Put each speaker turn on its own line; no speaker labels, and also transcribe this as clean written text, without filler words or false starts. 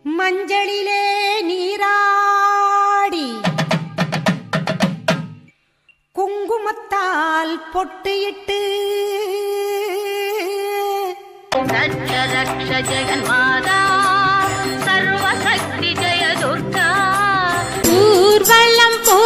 மஞ்சளிலே நீராடி குங்குமத்தால் பொட்டியிட்டு
ரட்ச ரக்ஷ ஜெகன்மாதா சர்வசக்தி ஜெய துர்கா
ஊர்வலம் போ